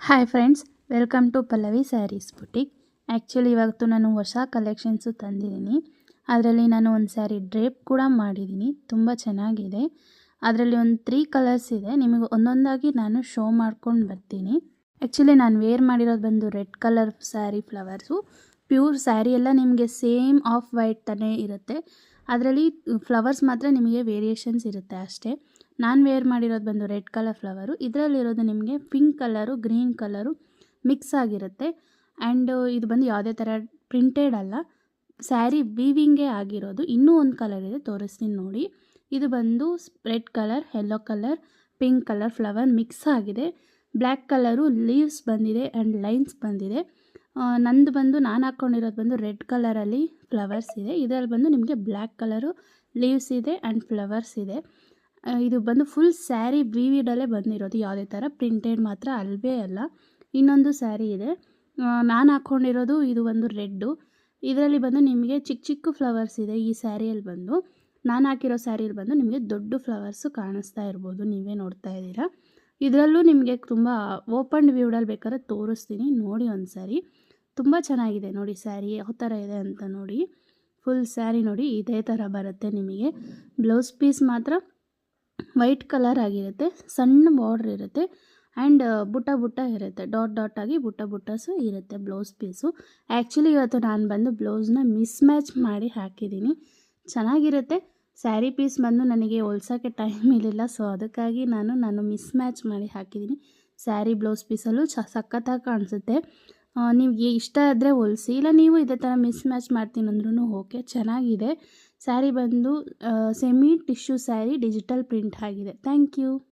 Hi friends, welcome to Pallavi sarees boutique. Actually ಇವತ್ತು ನಾನು ಹೊಸ ಕಲೆಕ್ಷನ್ಸು ತಂದಿದ್ದೀನಿ. ಅದರಲ್ಲಿ ನಾನು ಒಂದು ಸ್ಯಾರಿ ಡ್ರೇಪ್ ಕೂಡ ಮಾಡಿದ್ದೀನಿ. ತುಂಬ ಚೆನ್ನಾಗಿದೆ. ಅದರಲ್ಲಿ ಒಂದು 3 ಕಲರ್ಸ್ ಇದೆ. ನಿಮಗೆ ಒಂದೊಂದಾಗಿ ನಾನು ಶೋ ಮಾಡ್ಕೊಂಡು ಬರ್ತೀನಿ. ಆ್ಯಕ್ಚುಲಿ ನಾನು ವೇರ್ ಮಾಡಿರೋದು ಬಂದು red colour sari flowers. Pure sari ಎಲ್ಲ ನಿಮಗೆ ಸೇಮ್ ಆಫ್ ವೈಟ್ ತಾನೇ ಇರುತ್ತೆ. ಅದರಲ್ಲಿ ಫ್ಲವರ್ಸ್ ಮಾತ್ರ ನಿಮಗೆ ವೇರಿಯೇಷನ್ಸ್ ಇರುತ್ತೆ ಅಷ್ಟೇ. ನಾನು ವೇರ್ ಮಾಡಿರೋದು ಬಂದು ರೆಡ್ ಕಲರ್ ಫ್ಲವರು. ಇದರಲ್ಲಿರೋದು ನಿಮಗೆ pink colour, green colour mix ಆಗಿರುತ್ತೆ. ಆ್ಯಂಡ್ ಇದು ಬಂದು ಯಾವುದೇ ಥರ ಪ್ರಿಂಟೆಡ್ ಅಲ್ಲ, ಸ್ಯಾರಿ ವೀವಿಂಗೇ ಆಗಿರೋದು. ಇನ್ನೂ ಒಂದು ಕಲರ್ ಇದೆ, ತೋರಿಸ್ತೀನಿ ನೋಡಿ. ಇದು ಬಂದು red colour, yellow colour, pink colour flower mix ಆಗಿದೆ. ಬ್ಲ್ಯಾಕ್ ಕಲರು ಲೀವ್ಸ್ ಬಂದಿದೆ ಆ್ಯಂಡ್ ಲೈನ್ಸ್ ಬಂದಿದೆ. ನಂದು ಬಂದು ನಾನು ಹಾಕ್ಕೊಂಡಿರೋದು ಬಂದು ರೆಡ್ ಕಲರಲ್ಲಿ ಫ್ಲವರ್ಸ್ ಇದೆ. ಇದರಲ್ಲಿ ಬಂದು ನಿಮಗೆ ಬ್ಲ್ಯಾಕ್ ಕಲರು ಲೀವ್ಸ್ ಇದೆ ಆ್ಯಂಡ್ ಫ್ಲವರ್ಸ್ ಇದೆ. ಇದು ಬಂದು ಫುಲ್ ಸ್ಯಾರಿ ವೀವಿಡಲ್ಲೇ ಬಂದಿರೋದು, ಯಾವುದೇ ಥರ ಪ್ರಿಂಟೆಡ್ ಮಾತ್ರ ಅಲ್ವೇ ಅಲ್ಲ. ಇನ್ನೊಂದು ಸ್ಯಾರಿ ಇದೆ, ನಾನು ಹಾಕ್ಕೊಂಡಿರೋದು ಇದು ಒಂದು ರೆಡ್ಡು. ಇದರಲ್ಲಿ ಬಂದು ನಿಮಗೆ ಚಿಕ್ಕ ಚಿಕ್ಕ ಫ್ಲವರ್ಸ್ ಇದೆ. ಈ ಸ್ಯಾರಿಯಲ್ಲಿ ಬಂದು ನಾನು ಹಾಕಿರೋ ಸ್ಯಾರಿಯಲ್ಲಿ ಬಂದು ನಿಮಗೆ ದೊಡ್ಡ ಫ್ಲವರ್ಸು ಕಾಣಿಸ್ತಾ ಇರ್ಬೋದು, ನೀವೇ ನೋಡ್ತಾ ಇದ್ದೀರಾ. ಇದರಲ್ಲೂ ನಿಮಗೆ ತುಂಬ ಓಪನ್ ವ್ಯೂಡಲ್ಲಿ ಬೇಕಾದ್ರೆ ತೋರಿಸ್ತೀನಿ, ನೋಡಿ ಒಂದು ಸಾರಿ. ತುಂಬ ಚೆನ್ನಾಗಿದೆ ನೋಡಿ ಸ್ಯಾರಿ ಯಾವ ಥರ ಇದೆ ಅಂತ ನೋಡಿ. ಫುಲ್ ಸ್ಯಾರಿ ನೋಡಿ ಇದೇ ಥರ ಬರುತ್ತೆ ನಿಮಗೆ. ಬ್ಲೌಸ್ ಪೀಸ್ ಮಾತ್ರ ವೈಟ್ ಕಲರ್ ಆಗಿರುತ್ತೆ, ಸಣ್ಣ ಬಾರ್ಡ್ರ್ ಇರುತ್ತೆ ಆ್ಯಂಡ್ ಬುಟ್ಟ ಬುಟ್ಟ ಇರುತ್ತೆ, ಡಾಟ್ ಡಾಟ್ ಆಗಿ ಬುಟ್ಟ ಬುಟ್ಟಸು ಇರುತ್ತೆ ಬ್ಲೌಸ್ ಪೀಸು. ಆ್ಯಕ್ಚುಲಿ ಇವತ್ತು ನಾನು ಬಂದು ಬ್ಲೌಸ್ನ ಮಿಸ್ ಮ್ಯಾಚ್ ಮಾಡಿ ಹಾಕಿದ್ದೀನಿ. ಚೆನ್ನಾಗಿರುತ್ತೆ. ಸ್ಯಾರಿ ಪೀಸ್ ಬಂದು ನನಗೆ ಹೊಲ್ಸೋಕ್ಕೆ ಟೈಮ್ ಇರಲಿಲ್ಲ, ಸೊ ಅದಕ್ಕಾಗಿ ನಾನು ಮಿಸ್ ಮ್ಯಾಚ್ ಮಾಡಿ ಹಾಕಿದ್ದೀನಿ. ಸ್ಯಾರಿ ಬ್ಲೌಸ್ ಪೀಸಲ್ಲೂ ಸಖತ್ತಾಗಿ ಕಾಣಿಸುತ್ತೆ. ನಿಮಗೆ ಇಷ್ಟ ಆದರೆ ಹೊಲಿಸಿ, ಇಲ್ಲ ನೀವು ಇದೇ ಥರ ಮಿಸ್ ಮ್ಯಾಚ್ ಮಾಡ್ತೀನಿ ಅಂದ್ರೂ ಓಕೆ, ಚೆನ್ನಾಗಿದೆ. ಸ್ಯಾರಿ ಬಂದು semi tissue sari digital print ಆಗಿದೆ. Thank you.